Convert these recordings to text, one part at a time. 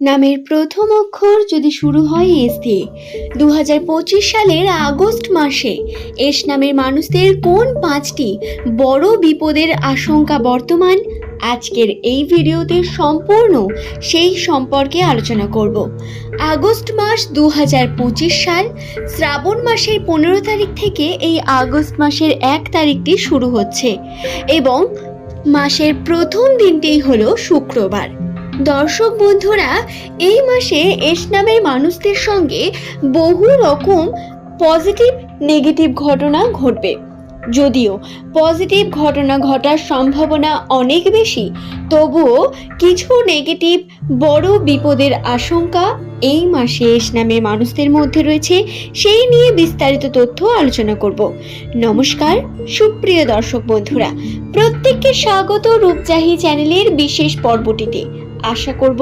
নামের প্রথম অক্ষর যদি শুরু হয় এস দিয়ে 2025 সালের আগস্ট মাসে এস নামের মানুষদের কোন 5টি বড় বিপদের আশঙ্কা বর্তমান, আজকের এই ভিডিওতে সম্পূর্ণ সেই সম্পর্কে আলোচনা করব। আগস্ট মাস 2025 সাল, শ্রাবণ মাসের 15 তারিখ থেকে এই আগস্ট মাসের 1 তারিখটি শুরু হচ্ছে এবং মাসের প্রথম দিনটিই হলো শুক্রবার। দর্শক বন্ধুরা, এই মাসে এস নামের মানুষদের সঙ্গে বহু রকম পজিটিভ নেগেটিভ ঘটনা ঘটবে। যদিও পজিটিভ ঘটনা ঘটার সম্ভাবনা অনেক বেশি, তবুও কিছু নেগেটিভ বড় বিপদের আশঙ্কা এই মাসে এস নামের মানুষদের মধ্যে রয়েছে। সেই নিয়ে বিস্তারিত তথ্য আলোচনা করব। নমস্কার সুপ্রিয় দর্শক বন্ধুরা, প্রত্যেককে স্বাগত রূপজাহি চ্যানেলের বিশেষ পর্বটিতে। আশা করব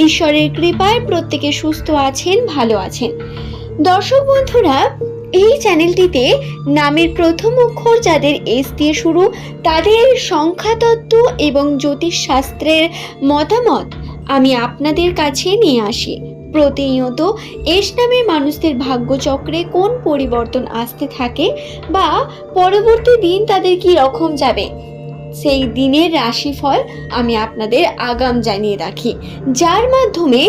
ঈশ্বরের কৃপায় প্রত্যেকে সুস্থ আছেন, ভালো আছেন। দর্শক বন্ধুরা, এই চ্যানেলটিতে নামের প্রথম অক্ষর যাদের এস দিয়ে শুরু, তাদের সংখ্যাতত্ত্ব এবং জ্যোতিষ শাস্ত্রের মতামত আমি আপনাদের কাছে নিয়ে আসি। প্রতিনিয়ত এস নামের মানুষদের ভাগ্যচক্রে কোন পরিবর্তন আসতে থাকে বা পরবর্তী দিন তাদের কি রকম যাবে, সেই দিনের রাশিফল আমি আপনাদের আগাম জানিয়ে রাখি, যার মাধ্যমে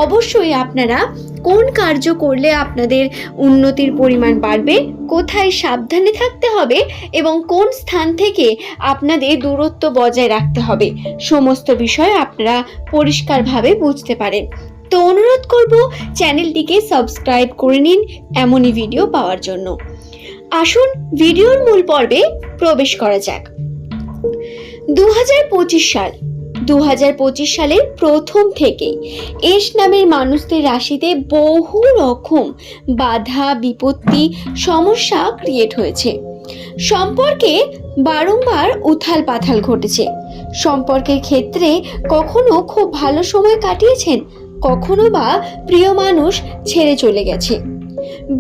অবশ্যই আপনারা কোন কার্য করলে আপনাদের উন্নতির পরিমাণ বাড়বে, কোথায় সাবধানে থাকতে হবে এবং কোন স্থান থেকে আপনাদের দূরত্ব বজায় রাখতে হবে, সমস্ত বিষয় আপনারা পরিষ্কারভাবে বুঝতে পারেন। তো অনুরোধ করব চ্যানেলটিকে সাবস্ক্রাইব করে নিন এমনই ভিডিও পাওয়ার জন্য। আসুন ভিডিওর মূল পর্বে প্রবেশ করা যাক। 2025 সালের প্রথম থেকেই এস নামের মানুষদের রাশিতে বহু রকম বাধা বিপত্তি সমস্যা ক্রিয়েট হয়েছে। সম্পর্কে বারংবার উথাল পাথাল ঘটেছে। সম্পর্কের ক্ষেত্রে কখনো খুব ভালো সময় কাটিয়েছেন, কখনো বা প্রিয় মানুষ ছেড়ে চলে গেছে।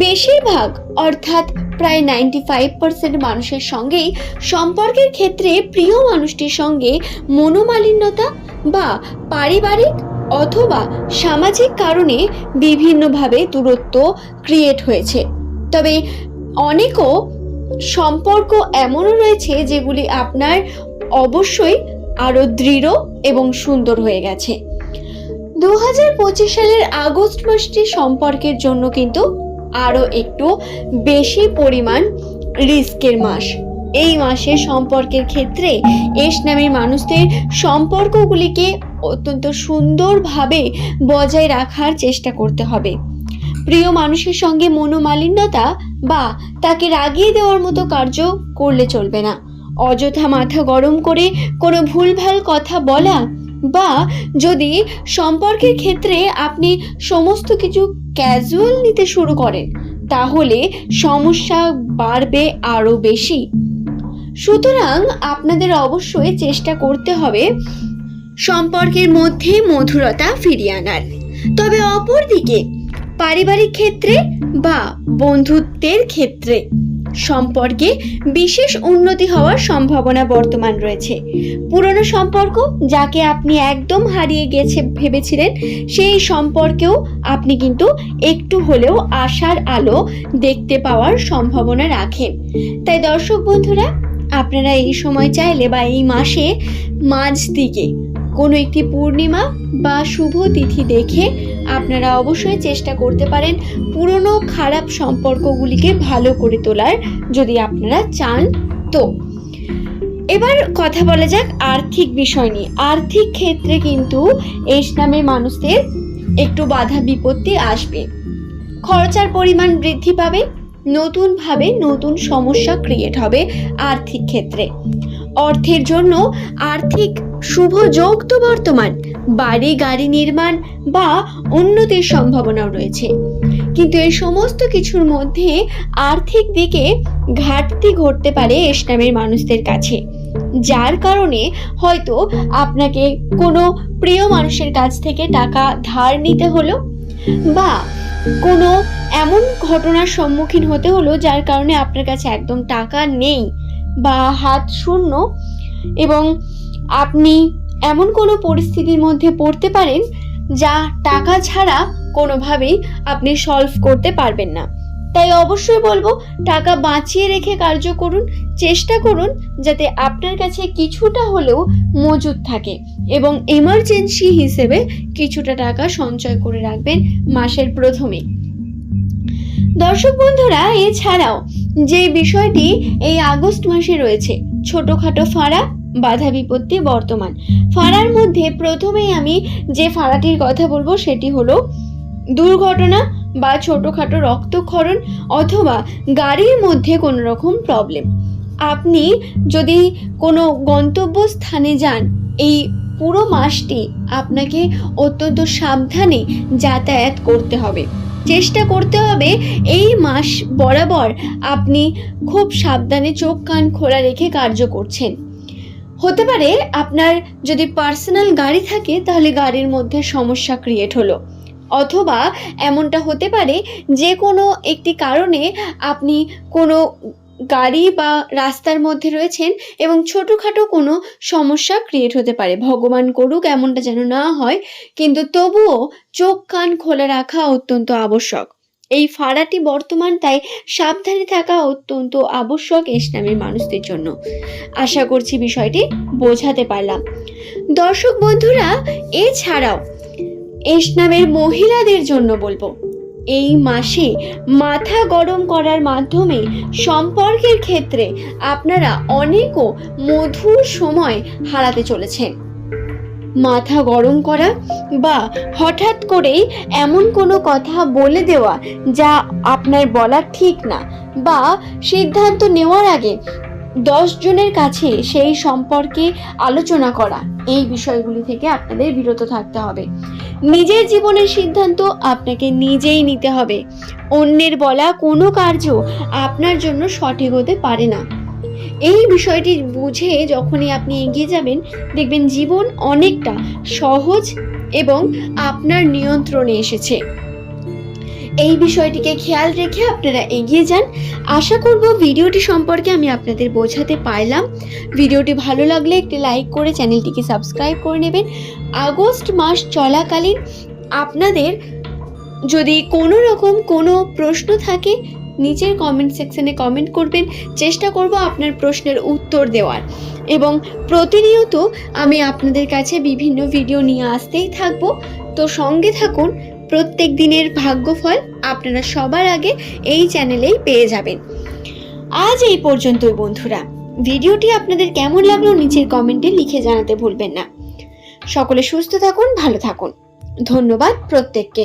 বেশিরভাগ অর্থাৎ প্রায় 95% মানুষের সঙ্গেই সম্পর্কের ক্ষেত্রে প্রিয় মানুষটির সঙ্গে মনোমালিন্যতা বা পারিবারিক অথবা সামাজিক কারণে বিভিন্নভাবে দূরত্ব ক্রিয়েট হয়েছে। তবে অনেকও সম্পর্ক এমনও রয়েছে যেগুলি আপনার অবশ্যই আরো দৃঢ় এবং সুন্দর হয়ে গেছে। 2025 সালের আগস্ট মাসটি সম্পর্কের জন্য কিন্তু আরো একটু বেশি পরিমাণ রিস্কের মাস। এই মাসে সম্পর্কের ক্ষেত্রে এস নামের মানুষদের সম্পর্কগুলিকে অত্যন্ত সুন্দরভাবে বজায় রাখার চেষ্টা করতে হবে। প্রিয় মানুষের সঙ্গে মনোমালিন্যতা বা তাকে রাগিয়ে দেওয়ার মতো কার্য করলে চলবে না। অযথা মাথা গরম করে কোনো ভুলভাল কথা বলা বা যদি সম্পর্কের ক্ষেত্রে আপনি সমস্ত কিছু ক্যাজুয়াল নিতে শুরু করেন, তাহলে সমস্যা বাড়বে আরো বেশি। সুতরাং আপনাদের অবশ্যই চেষ্টা করতে হবে সম্পর্কের মধ্যে মধুরতা ফিরিয়ে আনার। তবে অপরদিকে পারিবারিক ক্ষেত্রে বা বন্ধুত্বের ক্ষেত্রে সম্পর্কে বিশেষ উন্নতি হওয়ার সম্ভাবনা বর্তমান রয়েছে। পুরনো সম্পর্ক যাকে আপনি একদম হারিয়ে গেছে ভেবেছিলেন, সেই সম্পর্কেও আপনি কিন্তু একটু হলেও আশার আলো দেখতে পাওয়ার সম্ভাবনা রাখেন। তাই দর্শক বন্ধুরা, আপনারা এই সময় চাইলে বা এই মাসে মাঝ দিকে কোনো একটি পূর্ণিমা বা শুভ তিথি দেখে আপনারা অবশ্যই চেষ্টা করতে পারেন পুরনো খারাপ সম্পর্কগুলিকে ভালো করে তোলার, যদি আপনারা চান। তো এবার কথা বলা যাক আর্থিক বিষয় নিয়ে। আর্থিক ক্ষেত্রে কিন্তু এস নামের মানুষদের একটু বাধা বিপত্তি আসবে, খরচার পরিমাণ বৃদ্ধি পাবে, নতুনভাবে নতুন সমস্যা ক্রিয়েট হবে আর্থিক ক্ষেত্রে। অর্থের জন্য আর্থিক শুভ যোগ তো বর্তমান, বাড়ি গাড়ি নির্মাণ বা উন্নতির সম্ভাবনাও রয়েছে। কিন্তু এই সমস্ত কিছুর মধ্যে আর্থিক দিকে ঘাটতি ঘটতে পারে এস নামের মানুষদের কাছে, যার কারণে হয়তো আপনাকে কোনো প্রিয় মানুষের কাছ থেকে টাকা ধার নিতে হলো বা কোনো এমন ঘটনার সম্মুখীন হতে হলো যার কারণে আপনার কাছে একদম টাকা নেই বা হাত শূন্য, এবং আপনি এমন কোনো পরিস্থিতির মধ্যে পড়তে পারেন যা টাকা ছাড়া কোনোভাবেই আপনি সলভ করতে পারবেন না। তাই অবশ্যই বলবো, টাকা বাঁচিয়ে রেখে কার্য করুন। চেষ্টা করুন যাতে আপনার কাছে কিছুটা হলেও মজুদ থাকে এবং এমার্জেন্সি হিসেবে কিছুটা টাকা সঞ্চয় করে রাখবেন মাসের প্রথমে। দর্শক বন্ধুরা, এছাড়াও যে বিষয়টি এই আগস্ট মাসে রয়েছে, ছোটখাটো ফাঁড়া, বাধা বিপত্তি বর্তমান। ফাঁড়ার মধ্যে প্রথমেই আমি যে ফাঁড়াটির কথা বলবো সেটি হলো দুর্ঘটনা বা ছোটখাটো রক্তক্ষরণ অথবা গাড়ির মধ্যে কোনো রকম প্রবলেম। আপনি যদি কোনো গন্তব্য স্থানে যান, এই পুরো মাসটি আপনাকে অত্যন্ত সাবধানে যাতায়াত করতে হবে। চেষ্টা করতে হবে এই মাস বরাবর আপনি খুব সাবধানে চোখ কান খোলা রেখে কার্য করছেন। হতে পারে আপনার যদি পার্সোনাল গাড়ি থাকে তাহলে গাড়ির মধ্যে সমস্যা ক্রিয়েট হলো, অথবা এমনটা হতে পারে যে কোনো একটি কারণে আপনি কোনো গাড়ি বা রাস্তার মধ্যে রয়েছেন এবং ছোটোখাটো কোনো সমস্যা ক্রিয়েট হতে পারে। ভগবান করুক এমনটা যেন না হয়, কিন্তু তবুও চোখ কান খোলা রাখা অত্যন্ত আবশ্যক। এই ফাঁড়াটি বর্তমান, তাই সাবধানে থাকা অত্যন্ত আবশ্যক এস নামের মানুষদের জন্য। আশা করছি বিষয়টি বোঝাতে পারলাম। দর্শক বন্ধুরা, এছাড়াও এস নামের মহিলাদের জন্য বলবো, এই মাসে মাথা গরম করার মাধ্যমে সম্পর্কের ক্ষেত্রে আপনারা অনেকও মধুর সময় হারাতে চলেছেন। মাথা গরম করা বা হঠাৎ করেই এমন কোনো কথা বলে দেওয়া যা আপনার বলা ঠিক না, বা সিদ্ধান্ত নেওয়ার আগে 10 জনের কাছে সেই সম্পর্কে আলোচনা করা, এই বিষয়গুলি থেকে আপনাদের বিরত থাকতে হবে। নিজের জীবনের সিদ্ধান্ত আপনাকে নিজেই নিতে হবে। অন্যের বলা কোনো কার্য আপনার জন্য সঠিক হতে পারে না। এই বিষয়টি বুঝে যখনই আপনি এগিয়ে যাবেন, দেখবেন জীবন অনেকটা সহজ এবং আপনার নিয়ন্ত্রণে এসেছে। এই বিষয়টিকে খেয়াল রেখে আপনারা এগিয়ে যান। আশা করব ভিডিওটি সম্পর্কে আমি আপনাদের বোঝাতে পারলাম। ভিডিওটি ভালো লাগলে একটি লাইক করে চ্যানেলটিকে সাবস্ক্রাইব করে নেবেন। আগস্ট মাস চলাকালীন আপনাদের যদি কোনো রকম কোনো প্রশ্ন থাকে, নিচের কমেন্ট সেকশনে কমেন্ট করবেন। চেষ্টা করব আপনার প্রশ্নের উত্তর দেওয়ার, এবং প্রতিনিয়ত আমি আপনাদের কাছে বিভিন্ন ভিডিও নিয়ে আসতেই থাকবো। তো সঙ্গে থাকুন। প্রত্যেক দিনের ভাগ্যফল আপনারা সবার আগে এই চ্যানেলেই পেয়ে যাবেন। আজ এই পর্যন্তই বন্ধুরা। ভিডিওটি আপনাদের কেমন লাগলো নিচের কমেন্টে লিখে জানাতে ভুলবেন না। সকলে সুস্থ থাকুন, ভালো থাকুন। ধন্যবাদ প্রত্যেককে।